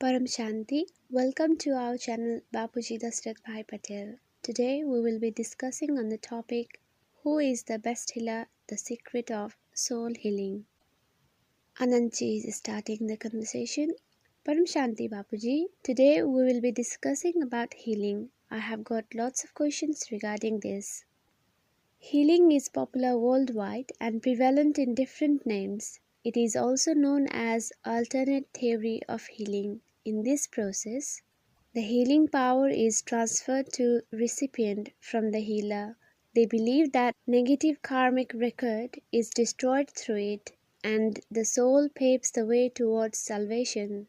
Param Shanti, welcome to our channel Bapuji Bhai Patel. Today we will be discussing on the topic Who is the best healer? The secret of soul healing. Anandji is starting the conversation. Param Shanti Bapuji, today we will be discussing about healing. I have got lots of questions regarding this. Healing is popular worldwide and prevalent in different names. It is also known as alternate theory of healing. In this process, the healing power is transferred to recipient from the healer. They believe that negative karmic record is destroyed through it and the soul paves the way towards salvation.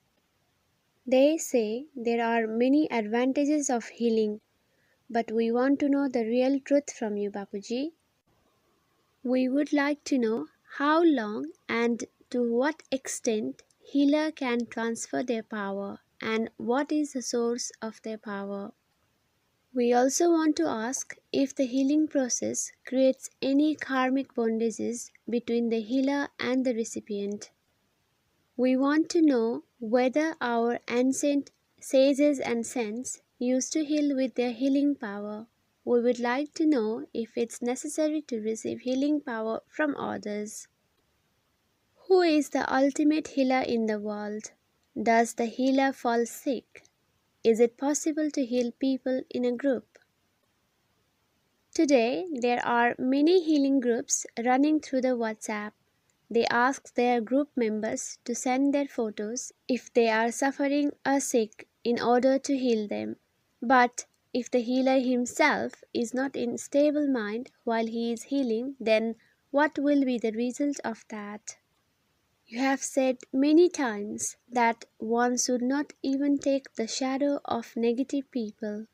They say there are many advantages of healing, but we want to know the real truth from you, Bapuji. We would like to know how long and to what extent healer can transfer their power and what is the source of their power. We also want to ask if the healing process creates any karmic bondages between the healer and the recipient. We want to know whether our ancient sages and saints used to heal with their healing power. We would like to know if it's necessary to receive healing power from others. Who is the ultimate healer in the world? Does the healer fall sick? Is it possible to heal people in a group? Today, there are many healing groups running through the WhatsApp. They ask their group members to send their photos if they are suffering or sick in order to heal them. But if the healer himself is not in stable mind while he is healing, then what will be the result of that? You have said many times that one should not even take the shadow of negative people.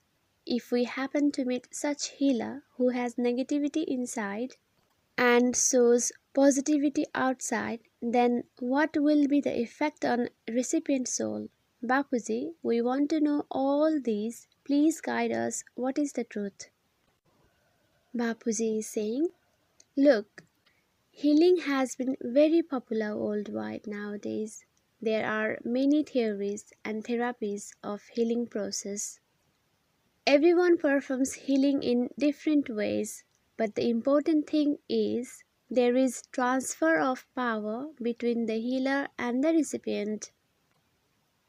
If we happen to meet such healer who has negativity inside and shows positivity outside, then what will be the effect on recipient soul? Bapuji, we want to know all these. Please guide us. What is the truth? Bapuji is saying, look, healing has been very popular worldwide nowadays. There are many theories and therapies of healing process. Everyone performs healing in different ways, but the important thing is there is transfer of power between the healer and the recipient.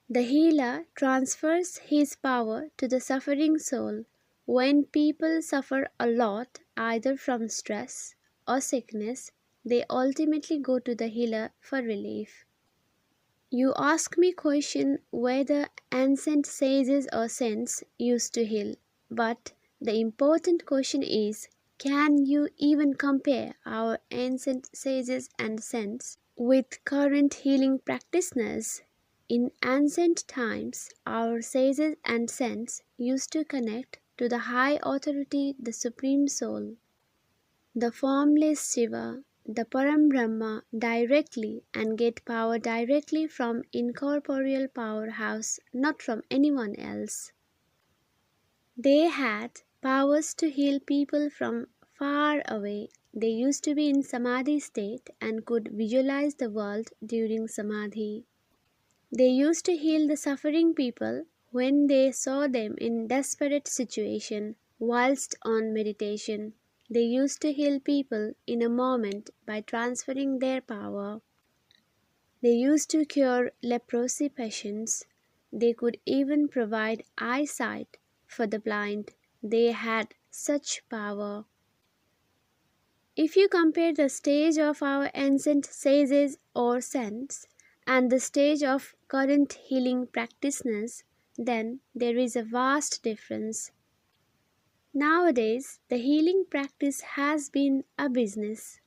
The healer transfers his power to the suffering soul. When people suffer a lot, either from stress or sickness, they ultimately go to the healer for relief. You ask me question whether ancient sages or saints used to heal, but the important question is, can you even compare our ancient sages and saints with current healing practitioners? In ancient times, our sages and saints used to connect to the high authority, the Supreme Soul, the formless Shiva, the Param Brahma directly and get power directly from incorporeal powerhouse, not from anyone else. They had powers to heal people from far away. They used to be in Samadhi state and could visualize the world during Samadhi. They used to heal the suffering people when they saw them in desperate situation whilst on meditation. They used to heal people in a moment by transferring their power. They used to cure leprosy patients. They could even provide eyesight for the blind. They had such power. If you compare the stage of our ancient sages or saints and the stage of current healing practitioners, then there is a vast difference. Nowadays, the healing practice has been a business.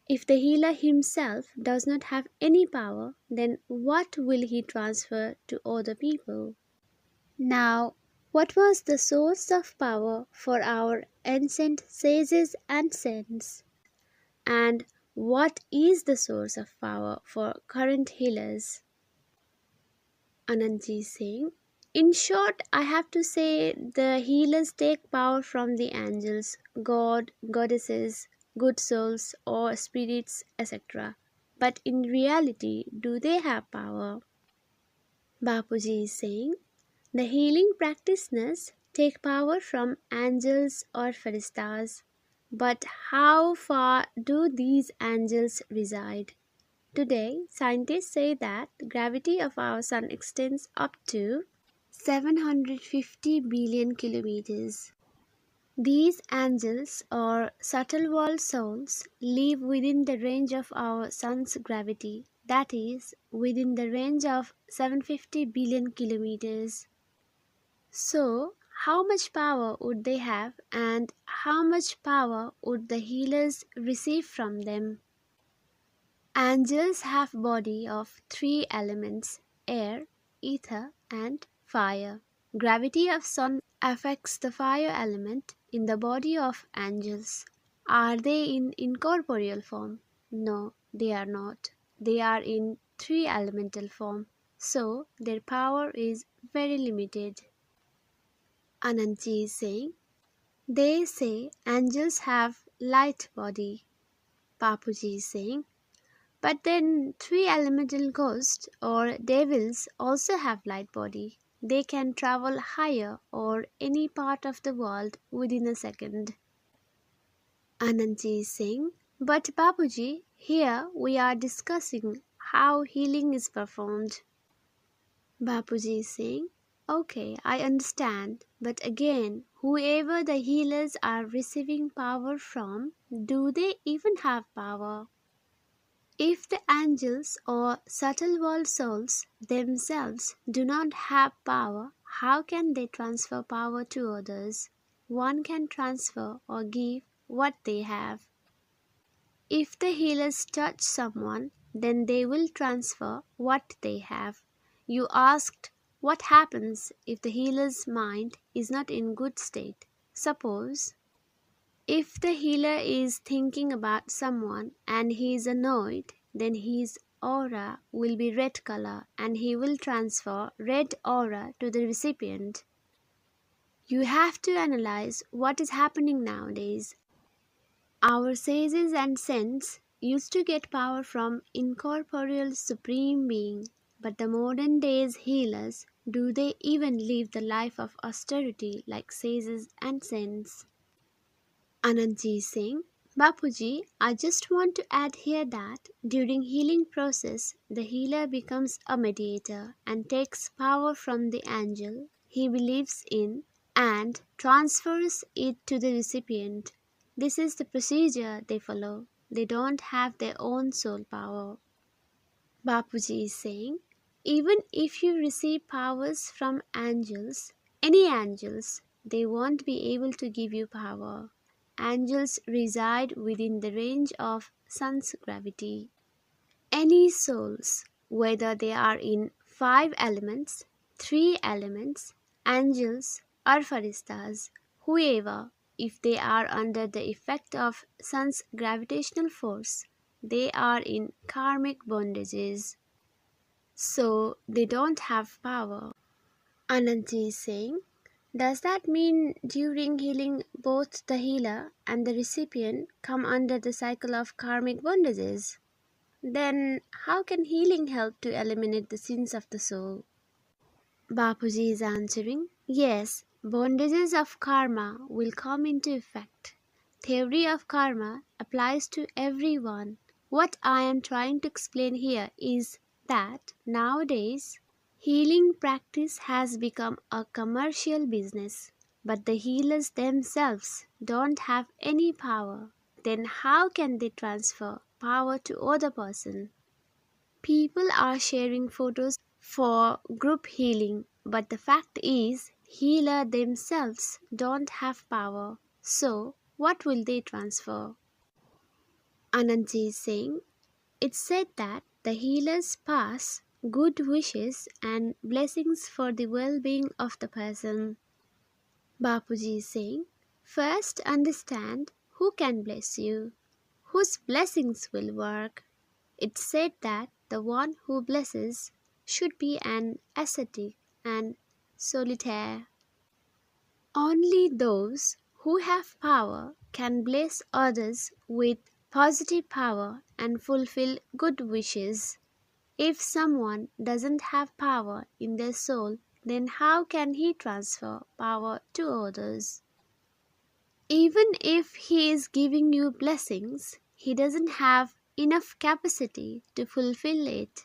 If the healer himself does not have any power, then what will he transfer to other people? Now, what was the source of power for our ancient sages and saints? And what is the source of power for current healers? Anandji is saying, in short, I have to say the healers take power from the angels, God, goddesses, good souls or spirits, etc. But in reality, do they have power? Bapuji is saying, the healing practitioners take power from angels or Farishtas. But how far do these angels reside? Today, scientists say that the gravity of our sun extends up to 750 billion kilometers. These angels or subtle world souls live within the range of our sun's gravity, that is, within the range of 750 billion kilometers. So, how much power would they have and how much power would the healers receive from them? Angels have body of three elements: air, ether and fire. Gravity of sun affects the fire element in the body of angels. Are they in incorporeal form? No, they are not. They are in three elemental form. So their power is very limited. Anandji is saying, they say angels have light body. Papuji is saying, but then three elemental ghosts or devils also have light body. They can travel higher or any part of the world within a second. Anandji is saying, but Bapuji, here we are discussing how healing is performed. Bapuji is saying, okay, I understand, but again, whoever the healers are receiving power from, do they even have power? If the angels or subtle world souls themselves do not have power, how can they transfer power to others? One can transfer or give what they have. If the healers touch someone, then they will transfer what they have. You asked what happens if the healer's mind is not in good state. Suppose if the healer is thinking about someone and he is annoyed, then his aura will be red color and he will transfer red aura to the recipient. You have to analyze what is happening nowadays. Our sages and saints used to get power from incorporeal supreme being, but the modern days healers, do they even live the life of austerity like sages and saints? Anandji is saying, Bapuji, I just want to add here that during healing process, the healer becomes a mediator and takes power from the angel he believes in and transfers it to the recipient. This is the procedure they follow. They don't have their own soul power. Bapuji is saying, even if you receive powers from angels, any angels, they won't be able to give you power. Angels reside within the range of sun's gravity. Any souls, whether they are in five elements, three elements, angels or faristas, whoever, if they are under the effect of sun's gravitational force, they are in karmic bondages. So they don't have power. Ananti is saying, does that mean during healing both the healer and the recipient come under the cycle of karmic bondages? Then how can healing help to eliminate the sins of the soul? Bapuji is answering, yes, bondages of karma will come into effect. Theory of karma applies to everyone. What I am trying to explain here is that nowadays healing practice has become a commercial business, but the healers themselves don't have any power. Then how can they transfer power to other person? People are sharing photos for group healing, but the fact is healer themselves don't have power. So what will they transfer? Anandji is saying, it's said that the healers pass good wishes and blessings for the well-being of the person. Bapuji is saying, first understand who can bless you, whose blessings will work. It's said that the one who blesses should be an ascetic and solitaire. Only those who have power can bless others with positive power and fulfill good wishes. If someone doesn't have power in their soul, then how can he transfer power to others? Even if he is giving you blessings, he doesn't have enough capacity to fulfill it.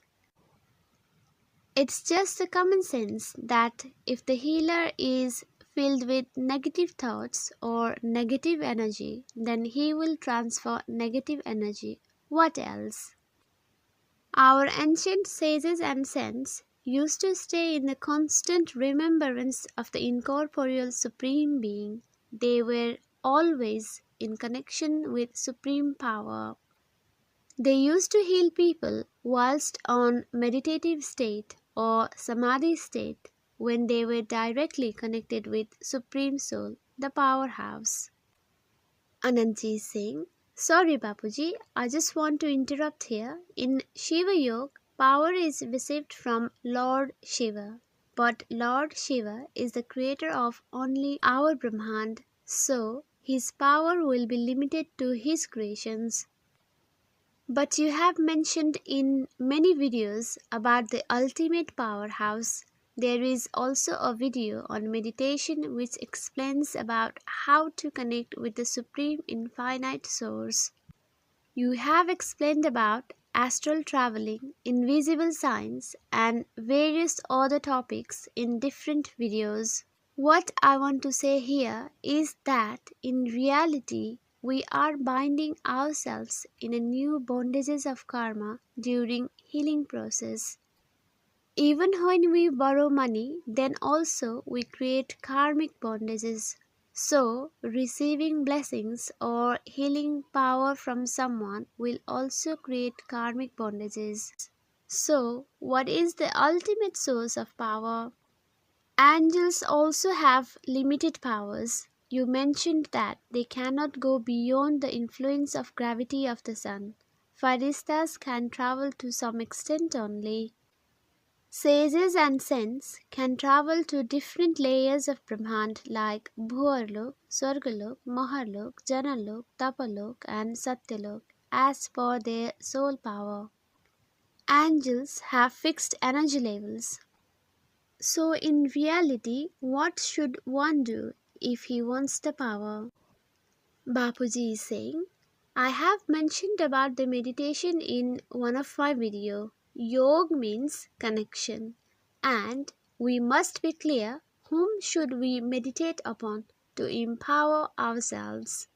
It's just a common sense that if the healer is filled with negative thoughts or negative energy, then he will transfer negative energy. What else? Our ancient sages and saints used to stay in the constant remembrance of the incorporeal Supreme Being. They were always in connection with Supreme Power. They used to heal people whilst on meditative state or samadhi state when they were directly connected with Supreme Soul, the powerhouse. Anandji is saying, sorry Bapuji, I just want to interrupt here. In Shiva Yoga, power is received from Lord Shiva. But Lord Shiva is the creator of only our Brahmand, so his power will be limited to his creations. But you have mentioned in many videos about the ultimate powerhouse. There is also a video on meditation which explains about how to connect with the Supreme Infinite Source. You have explained about astral traveling, invisible signs, and various other topics in different videos. What I want to say here is that in reality, we are binding ourselves in a new bondages of karma during healing process. Even when we borrow money, then also we create karmic bondages. So, receiving blessings or healing power from someone will also create karmic bondages. So, what is the ultimate source of power? Angels also have limited powers. You mentioned that they cannot go beyond the influence of gravity of the sun. Faristas can travel to some extent only. Sages and saints can travel to different layers of Brahmand like Bhuarlok, Swargalok, Maharlok, Janalok, Tapalok and Satyalok as per their soul power. Angels have fixed energy levels. So, in reality, what should one do if he wants the power? Bapuji is saying, I have mentioned about the meditation in one of my video. Yoga means connection, and we must be clear whom should we meditate upon to empower ourselves.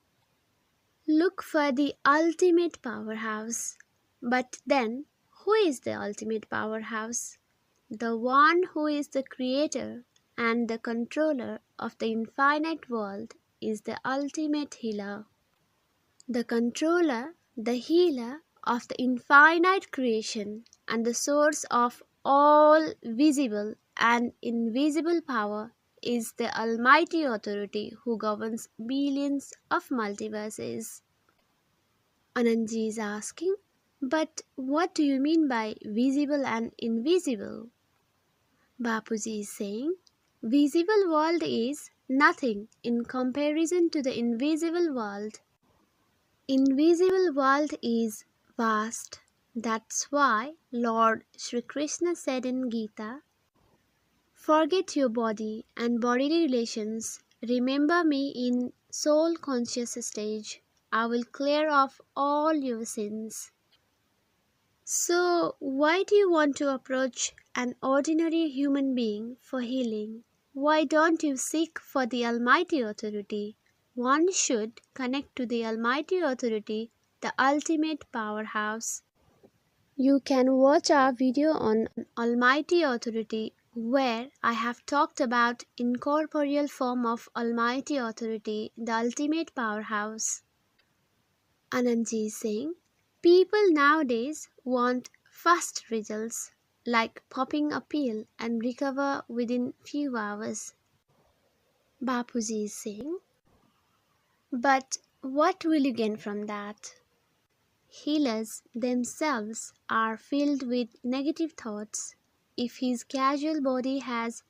Look for the ultimate powerhouse. But then, who is the ultimate powerhouse? The one who is the creator and the controller of the infinite world is the ultimate healer. The controller, the healer of the infinite creation and the source of all visible and invisible power is the Almighty Authority who governs billions of multiverses. Anandji is asking, but what do you mean by visible and invisible? Bapuji is saying, visible world is nothing in comparison to the invisible world. Invisible world is vast. That's why Lord Shri Krishna said in Gita, forget your body and bodily relations. Remember me in soul conscious stage. I will clear off all your sins. So, why do you want to approach an ordinary human being for healing? Why don't you seek for the Almighty Authority? One should connect to the Almighty Authority, the ultimate powerhouse. You can watch our video on Almighty Authority where I have talked about incorporeal form of Almighty Authority, the ultimate powerhouse. Anandji is saying, people nowadays want fast results, like popping a pill and recover within few hours. Bapuji is saying, but what will you gain from that? Healers themselves are filled with negative thoughts. If his casual body has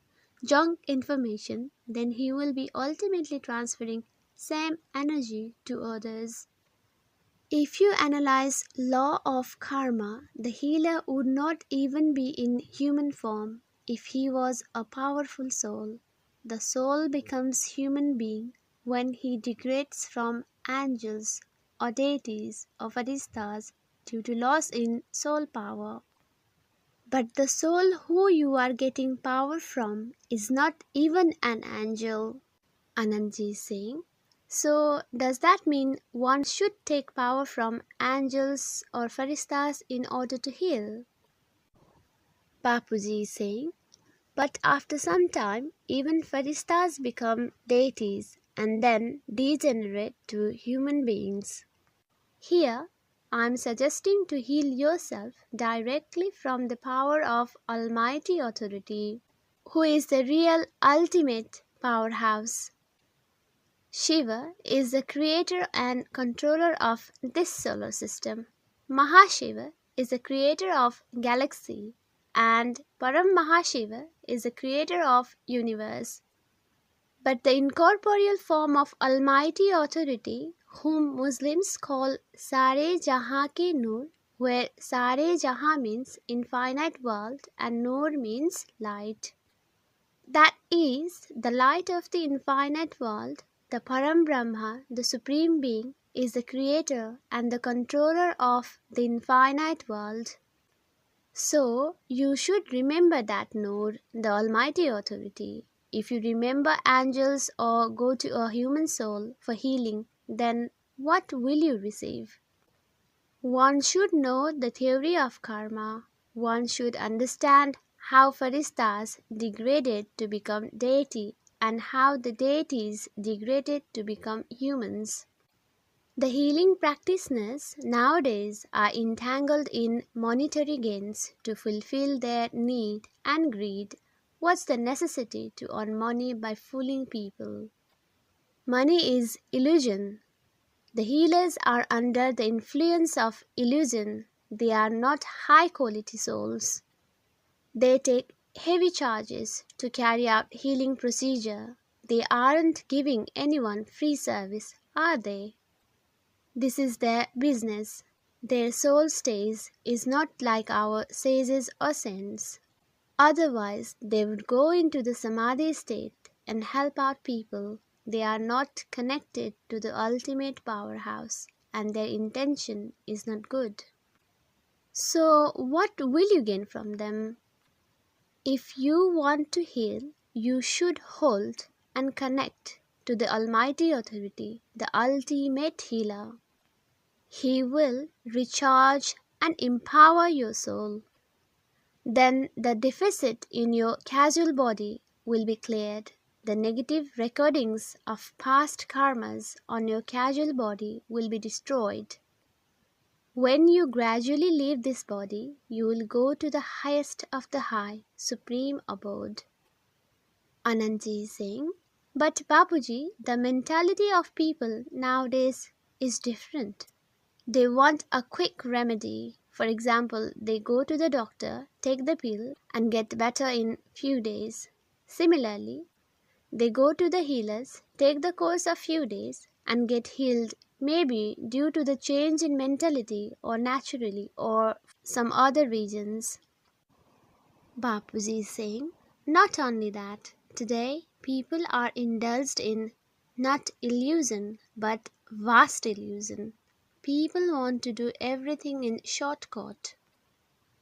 junk information, then he will be ultimately transferring same energy to others. If you analyze law of karma, the healer would not even be in human form if he was a powerful soul. The soul becomes human being when he degrades from angels or deities or faristas due to loss in soul power. But the soul who you are getting power from is not even an angel, Anandji is saying. So, does that mean one should take power from angels or faristas in order to heal? Bapuji is saying, but after some time, even faristas become deities and then degenerate to human beings. Here, I am suggesting to heal yourself directly from the power of Almighty Authority, who is the real ultimate powerhouse. Shiva is the creator and controller of this solar system. Mahashiva is the creator of galaxy and Param Mahashiva is the creator of universe. But the incorporeal form of Almighty Authority, whom Muslims call Sare Jahan ke Noor, where Sare Jahan means infinite world and Noor means light. That is, the light of the infinite world, the Param Brahma, the Supreme Being, is the creator and the controller of the infinite world. So, you should remember that Noor, the Almighty Authority. If you remember angels or go to a human soul for healing, then what will you receive? One should know the theory of karma. One should understand how faristas degraded to become deity and how the deities degraded to become humans. The healing practitioners nowadays are entangled in monetary gains to fulfill their need and greed. What's the necessity to earn money by fooling people? Money is illusion. The healers are under the influence of illusion. They are not high quality souls. They take heavy charges to carry out healing procedure. They aren't giving anyone free service, are they? This is their business. Their soul stays is not like our sages or saints. Otherwise, they would go into the samadhi state and help out people. They are not connected to the ultimate powerhouse, and their intention is not good. So, what will you gain from them? If you want to heal, you should hold and connect to the Almighty Authority, the ultimate healer. He will recharge and empower your soul. Then the deficit in your causal body will be cleared. The negative recordings of past karmas on your causal body will be destroyed. When you gradually leave this body, you will go to the highest of the high, supreme abode. Anandji is saying, but Bapuji, the mentality of people nowadays is different. They want a quick remedy. For example, they go to the doctor, take the pill and get better in few days. Similarly, they go to the healers, take the course of few days and get healed, maybe due to the change in mentality or naturally or some other reasons. Bapuji is saying, not only that, today people are indulged in not illusion but vast illusion. People want to do everything in shortcut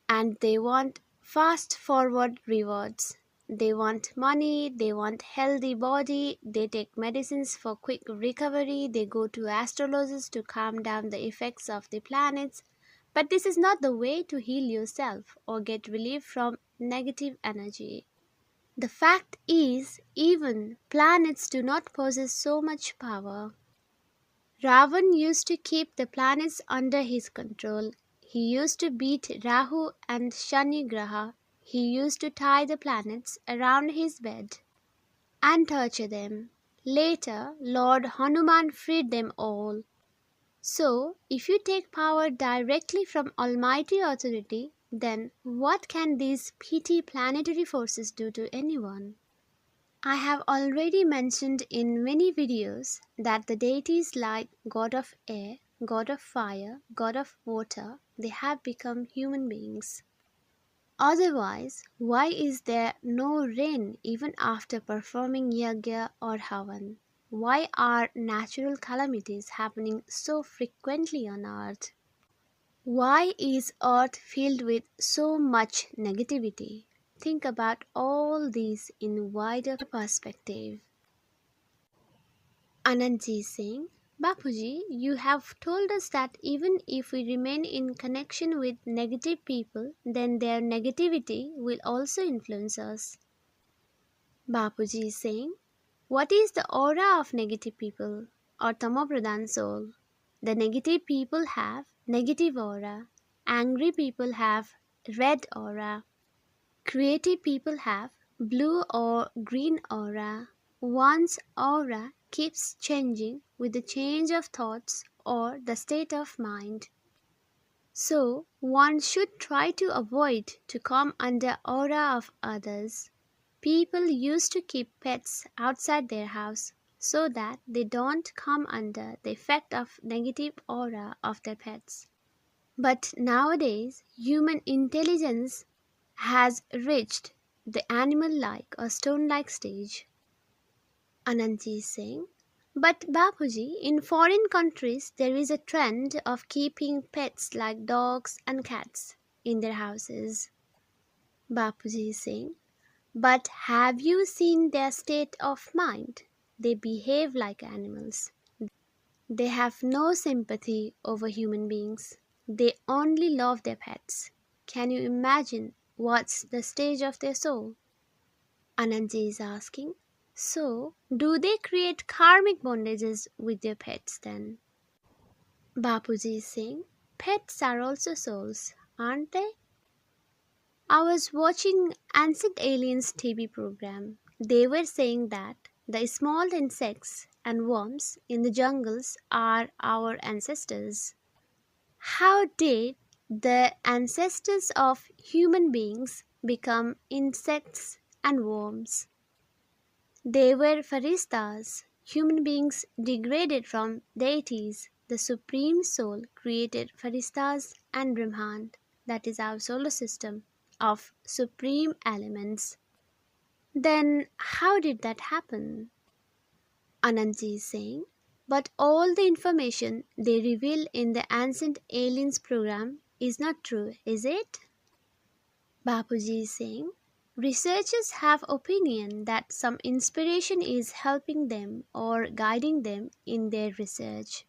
and they want fast forward rewards. They want money, they want healthy body, they take medicines for quick recovery, they go to astrologers to calm down the effects of the planets. But this is not the way to heal yourself or get relief from negative energy. The fact is, even planets do not possess so much power. Ravan used to keep the planets under his control. He used to beat Rahu and Shani Graha. He used to tie the planets around his bed and torture them. Later, Lord Hanuman freed them all. So, if you take power directly from Almighty Authority, then what can these petty planetary forces do to anyone? I have already mentioned in many videos that the deities like God of Air, god of fire, god of water, they have become human beings. Otherwise, why is there no rain even after performing yagya or havan? Why are natural calamities happening so frequently on earth? Why is earth filled with so much negativity? Think about all these in wider perspective. Anandji is saying, Bapuji, you have told us that even if we remain in connection with negative people, then their negativity will also influence us. Bapuji is saying, what is the aura of negative people or Tamopradhan soul? The negative people have negative aura. Angry people have red aura. Creative people have blue or green aura. One's aura keeps changing with the change of thoughts or the state of mind. So, one should try to avoid to come under aura of others. People used to keep pets outside their house so that they don't come under the effect of negative aura of their pets. But nowadays, human intelligence has reached the animal like or stone like stage. Ananji is saying, but Bapuji, in foreign countries, there is a trend of keeping pets like dogs and cats in their houses. Bapuji is saying, but have you seen their state of mind? They behave like animals. They have no sympathy over human beings. They only love their pets. Can you imagine what's the stage of their soul? Anandji is asking, so do they create karmic bondages with their pets then? Bapuji is saying, pets are also souls, aren't they? I was watching Ancient Aliens TV program. They were saying that the small insects and worms in the jungles are our ancestors. How did the ancestors of human beings become insects and worms? They were Faristas, human beings degraded from deities. The Supreme Soul created Faristas and Brahman, that is our solar system, of supreme elements. Then how did that happen? Anandji is saying, but all the information they reveal in the Ancient Aliens program is not true, is it? Bapuji is saying, researchers have opinion that some inspiration is helping them or guiding them in their research.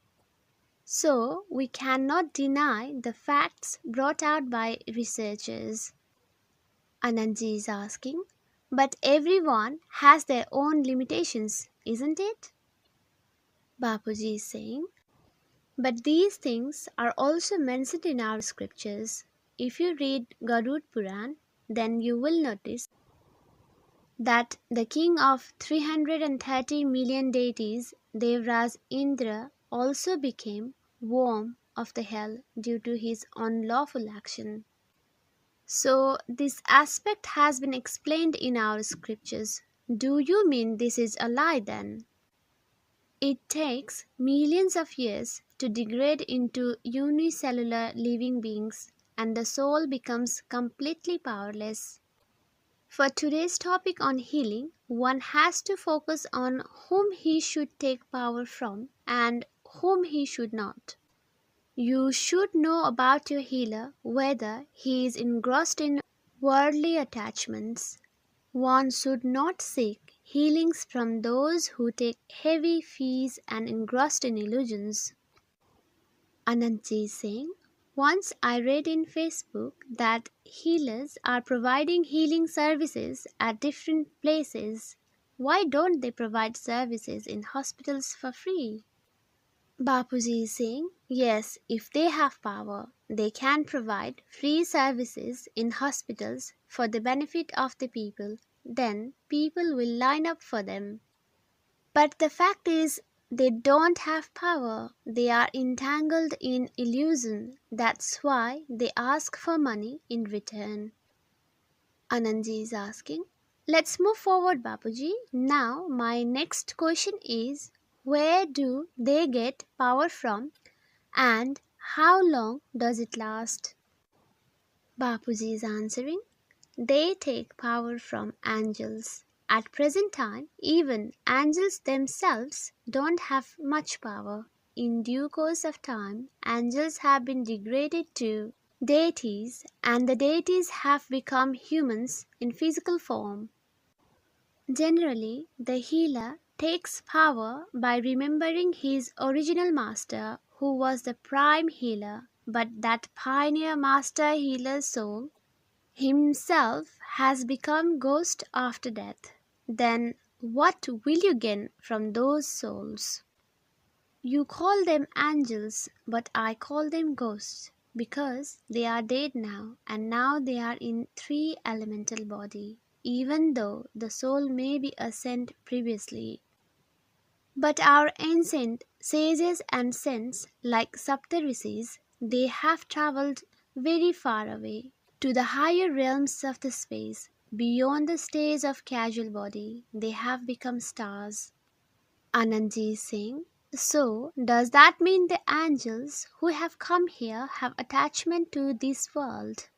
So we cannot deny the facts brought out by researchers. Anandji is asking, but everyone has their own limitations, isn't it? Bapuji is saying, but these things are also mentioned in our scriptures. If you read Garud Puran, then you will notice that the king of 330 million deities, Devraj Indra, also became worm of the hell due to his unlawful action. So, this aspect has been explained in our scriptures. Do you mean this is a lie then? It takes millions of years to degrade into unicellular living beings, and the soul becomes completely powerless. For today's topic on healing, one has to focus on whom he should take power from and whom he should not. You should know about your healer whether he is engrossed in worldly attachments. One should not seek healings from those who take heavy fees and engrossed in illusions. Anandji is saying, once I read in Facebook that healers are providing healing services at different places. Why don't they provide services in hospitals for free? Bapuji is saying, yes, if they have power, they can provide free services in hospitals for the benefit of the people. Then people will line up for them. But the fact is, they don't have power. They are entangled in illusion. That's why they ask for money in return. Anandji is asking, let's move forward, Bapuji. Now, my next question is, where do they get power from And how long does it last? Bapuji is answering. They take power from angels. At present time, even angels themselves don't have much power. In due course of time, angels have been degraded to deities, and the deities have become humans in physical form. Generally, the healer takes power by remembering his original master, who was the prime healer, but that pioneer master healer's soul himself has become ghost after death. Then what will you gain from those souls? You call them angels, but I call them ghosts because they are dead now and now they are in three elemental body, even though the soul may be ascent previously. But our ancient sages and saints like Saptarishis, they have travelled very far away to the higher realms of the space. Beyond the stage of casual body, they have become stars. Anandji is saying, so does that mean the angels who have come here have attachment to this world?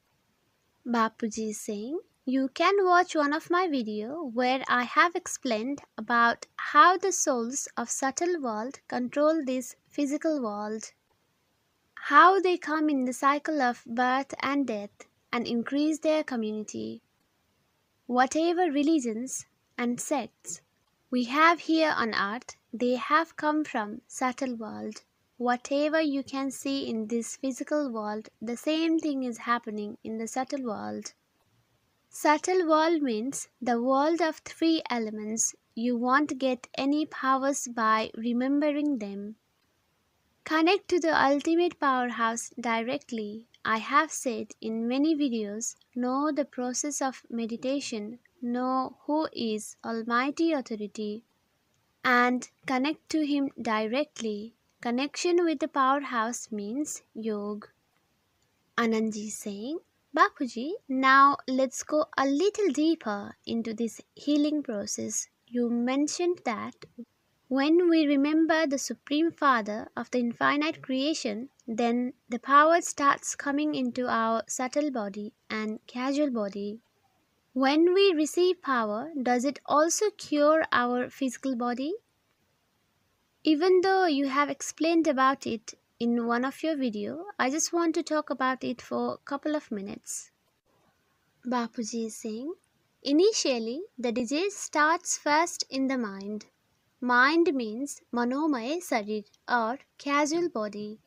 Bapuji is saying, you can watch one of my video where I have explained about how the souls of subtle world control this physical world, how they come in the cycle of birth and death and increase their community. Whatever religions and sects we have here on earth, they have come from subtle world. Whatever you can see in this physical world, the same thing is happening in the subtle world. Subtle world means the world of three elements. You won't get any powers by remembering them. Connect to the ultimate powerhouse directly. I have said in many videos, know the process of meditation, know who is Almighty Authority, and connect to Him directly. Connection with the powerhouse means yoga. Anandji is saying, Bapuji, now let's go a little deeper into this healing process. You mentioned that when we remember the Supreme Father of the infinite creation, then the power starts coming into our subtle body and casual body. When we receive power, does it also cure our physical body? Even though you have explained about it in one of your video, I just want to talk about it for a couple of minutes. Bapuji is saying, initially the disease starts first in the mind. Mind means manomaya sarir or casual body.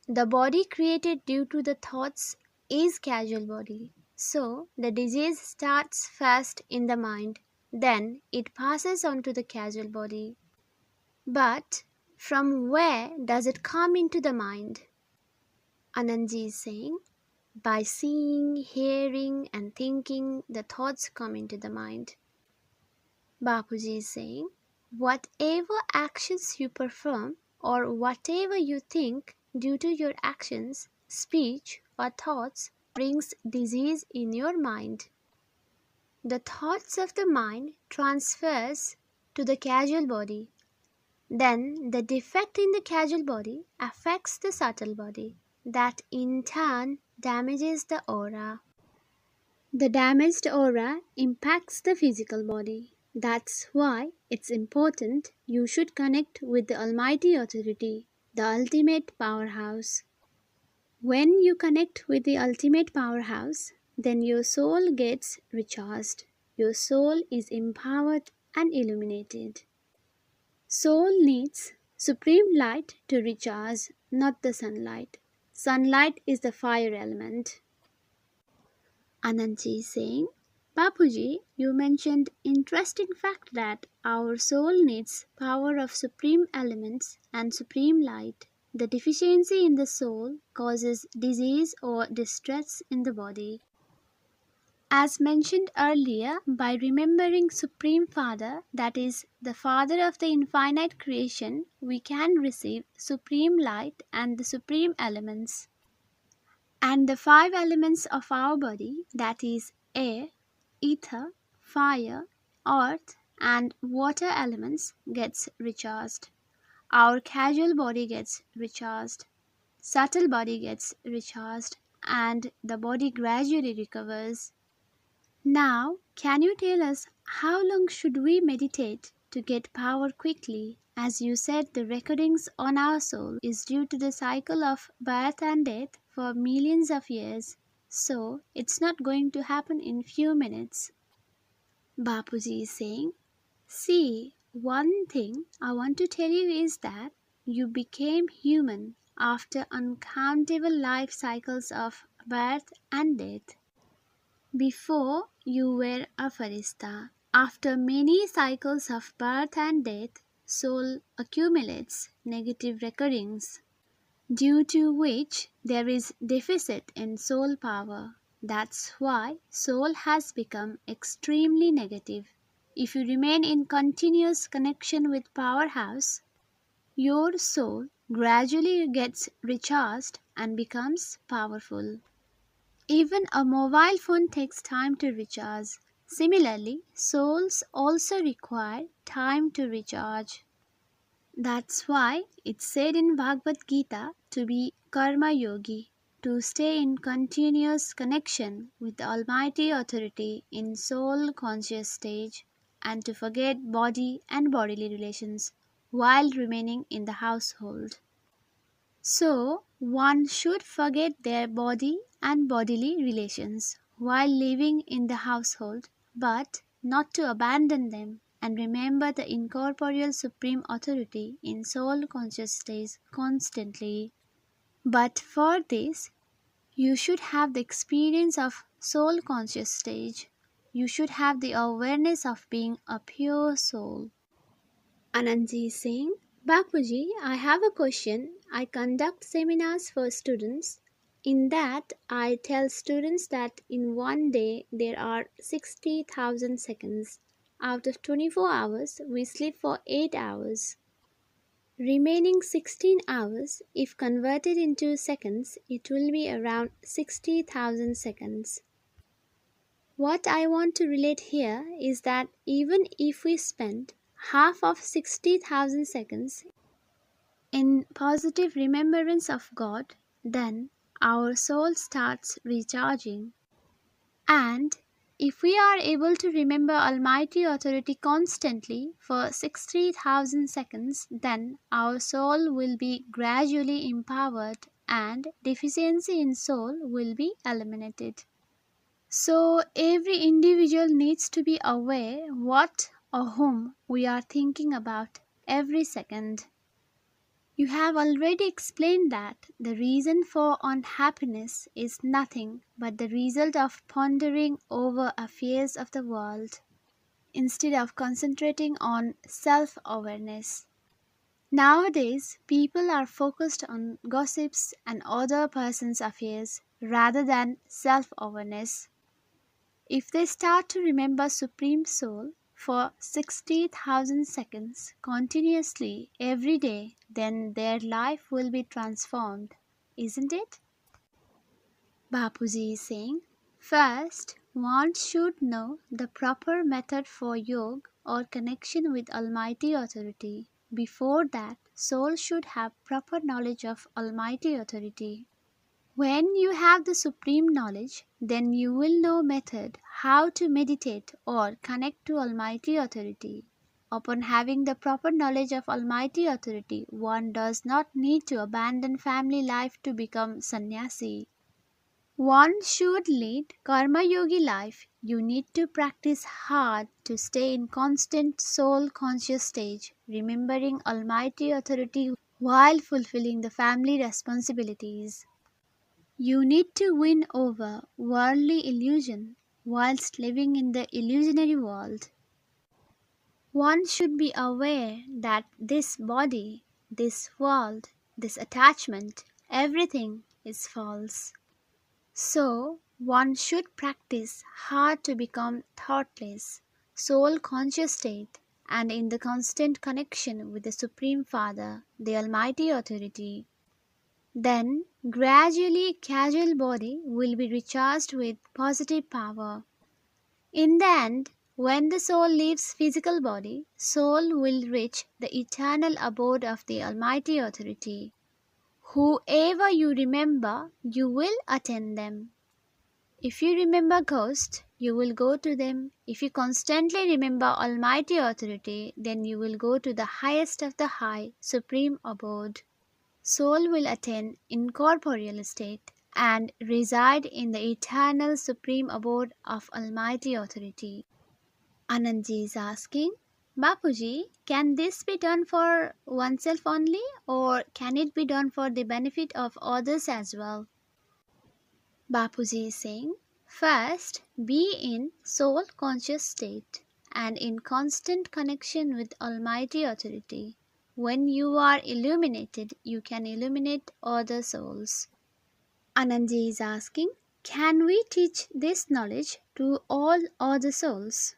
The body created due to the thoughts is casual body. So the disease starts first in the mind, then it passes on to the casual body. But from where does it come into the mind? Anandji is saying, by seeing, hearing and thinking, the thoughts come into the mind. Bapuji is saying, whatever actions you perform or whatever you think due to your actions, speech or thoughts brings disease in your mind. The thoughts of the mind transfers to the casual body. Then the defect in the casual body affects the subtle body. That in turn damages the aura. The damaged aura impacts the physical body. That's why it's important you should connect with the Almighty Authority, the ultimate powerhouse. When you connect with the ultimate powerhouse, then your soul gets recharged. Your soul is empowered and illuminated. Soul needs supreme light to recharge, not the sunlight. Sunlight is the fire element. Anandji is saying, Bapuji, you mentioned interesting fact that our soul needs power of supreme elements and supreme light. The deficiency in the soul causes disease or distress in the body. As mentioned earlier, by remembering Supreme Father, that is, the Father of the infinite creation, we can receive supreme light and the supreme elements. And the five elements of our body, that is, air, ether, fire, earth, and water elements, gets recharged. Our casual body gets recharged. subtle body gets recharged, and the body gradually recovers. Now, can you tell us how long should we meditate to get power quickly? As you said, the recordings on our soul is due to the cycle of birth and death for millions of years. So, it's not going to happen in few minutes. Bapuji is saying, see, one thing I want to tell you is that you became human after uncountable life cycles of birth and death. Before you were a farista. After many cycles of birth and death, soul accumulates negative recurrings, due to which there is deficit in soul power. That's why soul has become extremely negative. If you remain in continuous connection with powerhouse, your soul gradually gets recharged and becomes powerful. Even a mobile phone takes time to recharge. Similarly, souls also require time to recharge. That's why it's said in Bhagavad Gita to be karma yogi, to stay in continuous connection with the Almighty Authority in soul conscious stage and to forget body and bodily relations while remaining in the household. So, one should forget their body and bodily relations while living in the household, but not to abandon them and remember the incorporeal supreme authority in soul conscious state constantly. But for this, you should have the experience of soul conscious stage. You should have the awareness of being a pure soul. Anandji is saying, Bapuji, I have a question. I conduct seminars for students. In that, I tell students that in one day there are 60,000 seconds. Out of 24 hours, we sleep for 8 hours. Remaining 16 hours, if converted into seconds, it will be around 60,000 seconds. What I want to relate here is that even if we spend half of 60,000 seconds in positive remembrance of God, then our soul starts recharging. And if we are able to remember Almighty Authority constantly for 60,000 seconds, then our soul will be gradually empowered and deficiency in soul will be eliminated. So every individual needs to be aware what or whom we are thinking about every second. You have already explained that the reason for unhappiness is nothing but the result of pondering over affairs of the world instead of concentrating on self awareness. Nowadays, people are focused on gossips and other persons' affairs rather than self awareness. If they start to remember Supreme Soul for 60,000 seconds continuously every day, then their life will be transformed, isn't it? Bapuji is saying, first, one should know the proper method for yoga or connection with Almighty Authority. Before that, soul should have proper knowledge of Almighty Authority. When you have the supreme knowledge, then you will know method how to meditate or connect to Almighty Authority. Upon having the proper knowledge of Almighty Authority, one does not need to abandon family life to become sannyasi. One should lead karma yogi life. You need to practice hard to stay in constant soul conscious stage, remembering Almighty Authority while fulfilling the family responsibilities. You need to win over worldly illusion whilst living in the illusionary world. One should be aware that this body, this world, this attachment, everything is false. So, one should practice hard to become thoughtless, soul conscious state, and in the constant connection with the Supreme Father, the Almighty Authority. Then, gradually, casual body will be recharged with positive power. In the end, when the soul leaves physical body, soul will reach the eternal abode of the Almighty Authority. Whoever you remember, you will attend them. If you remember ghosts, you will go to them. If you constantly remember Almighty Authority, then you will go to the highest of the high, supreme abode. Soul will attain incorporeal state and reside in the eternal supreme abode of Almighty Authority. Anandji is asking, Bapuji, can this be done for oneself only, or can it be done for the benefit of others as well? Bapuji is saying, first, be in soul conscious state and in constant connection with Almighty Authority. When you are illuminated, you can illuminate other souls. Anandji is asking, can we teach this knowledge to all other souls?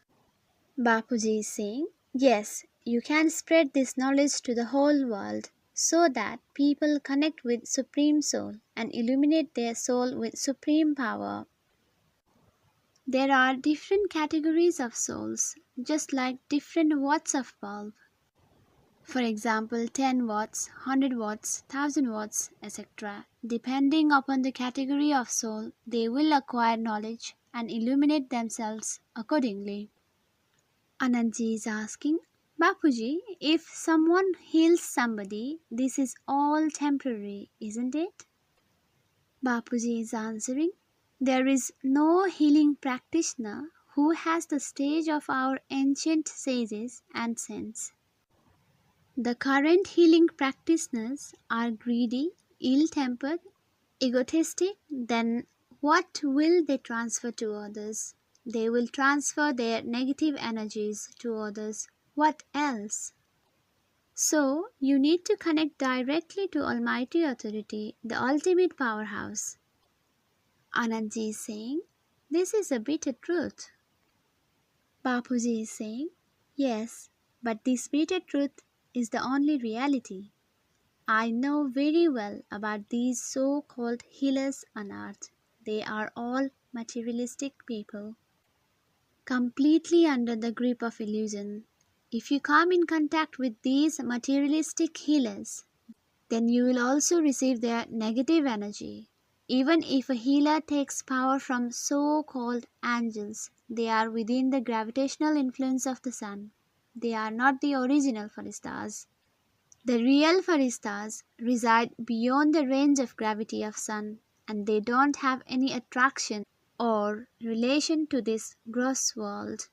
Bapuji is saying, yes, you can spread this knowledge to the whole world so that people connect with Supreme Soul and illuminate their soul with supreme power. There are different categories of souls, just like different watts of bulb. For example, 10 watts, 100 watts, 1000 watts, etc. Depending upon the category of soul, they will acquire knowledge and illuminate themselves accordingly. Anandji is asking, Bapuji, if someone heals somebody, this is all temporary, isn't it? Bapuji is answering, there is no healing practitioner who has the stage of our ancient sages and saints. The current healing practitioners are greedy, ill-tempered, egotistic, then what will they transfer to others? They will transfer their negative energies to others. What else? So, you need to connect directly to Almighty Authority, the ultimate powerhouse. Anandji is saying, this is a bitter truth. Bapuji is saying, yes, but this bitter truth is the only reality. I know very well about these so-called healers on earth. They are all materialistic people, completely under the grip of illusion. If you come in contact with these materialistic healers, then you will also receive their negative energy. Even if a healer takes power from so-called angels, they are within the gravitational influence of the sun. They are not the original Faristas. The real Faristas reside beyond the range of gravity of sun, and they don't have any attraction or relation to this gross world.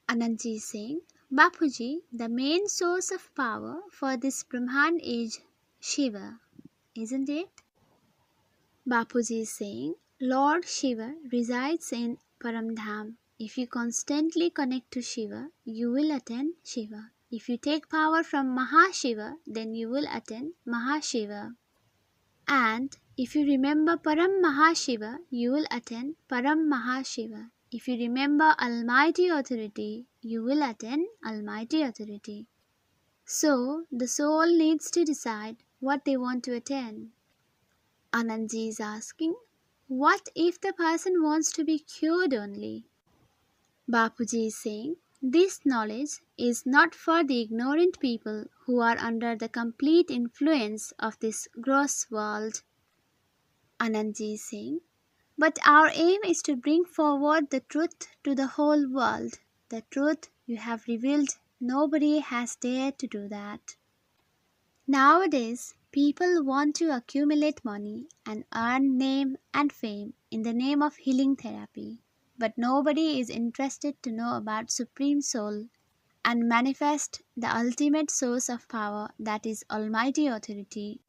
Anandji is saying, Bapuji, the main source of power for this Brahman is Shiva, isn't it? Bapuji is saying, Lord Shiva resides in Paramdham. If you constantly connect to Shiva, you will attain Shiva. If you take power from Mahashiva, then you will attain Mahashiva. And if you remember Param Mahashiva, you will attain Param Mahashiva. If you remember Almighty Authority, you will attain Almighty Authority. So, the soul needs to decide what they want to attain. Anandji is asking, what if the person wants to be cured only? Bapuji is saying, this knowledge is not for the ignorant people who are under the complete influence of this gross world. Anandji is saying, but our aim is to bring forward the truth to the whole world. The truth you have revealed, nobody has dared to do that. Nowadays, people want to accumulate money and earn name and fame in the name of healing therapy. But nobody is interested to know about Supreme Soul and manifest the ultimate source of power, that is Almighty Authority.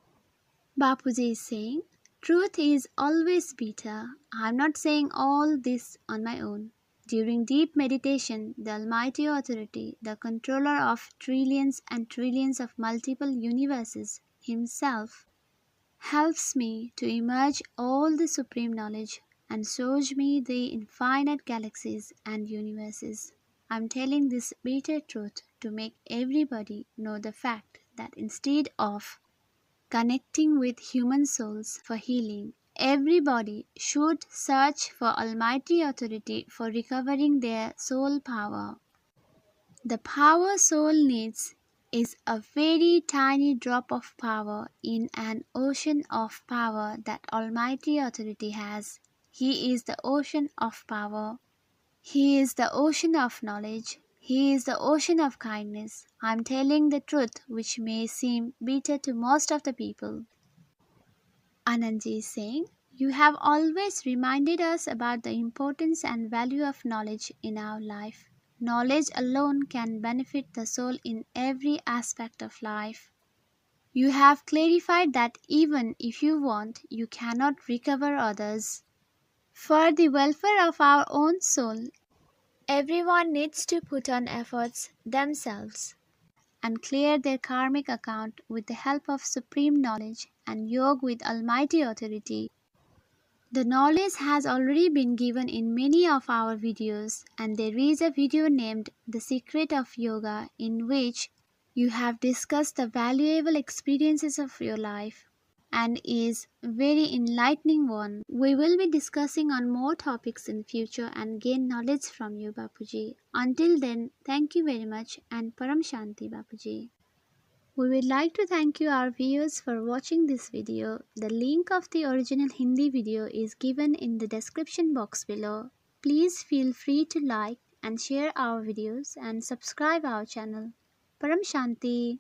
Bapuji is saying, truth is always bitter. I am not saying all this on my own. During deep meditation, the Almighty Authority, the controller of trillions and trillions of multiple universes, Himself, helps me to emerge all the supreme knowledge and shows me the infinite galaxies and universes. I am telling this bitter truth to make everybody know the fact that instead of connecting with human souls for healing, everybody should search for Almighty Authority for recovering their soul power. The power soul needs is a very tiny drop of power in an ocean of power that Almighty Authority has. He is the ocean of power. He is the ocean of knowledge. He is the ocean of kindness. I am telling the truth, which may seem bitter to most of the people. Anandji is saying, you have always reminded us about the importance and value of knowledge in our life. Knowledge alone can benefit the soul in every aspect of life. You have clarified that even if you want, you cannot recover others. For the welfare of our own soul, everyone needs to put on efforts themselves and clear their karmic account with the help of supreme knowledge and yoga with Almighty Authority. The knowledge has already been given in many of our videos, and there is a video named The Secret of Yoga in which you have discussed the valuable experiences of your life and is very enlightening one. We will be discussing on more topics in future and gain knowledge from you, Bapuji. Until then, thank you very much and Param Shanti, Bapuji. We would like to thank you our viewers for watching this video. The link of the original Hindi video is given in the description box below. Please feel free to like and share our videos and subscribe our channel. Param Shanti.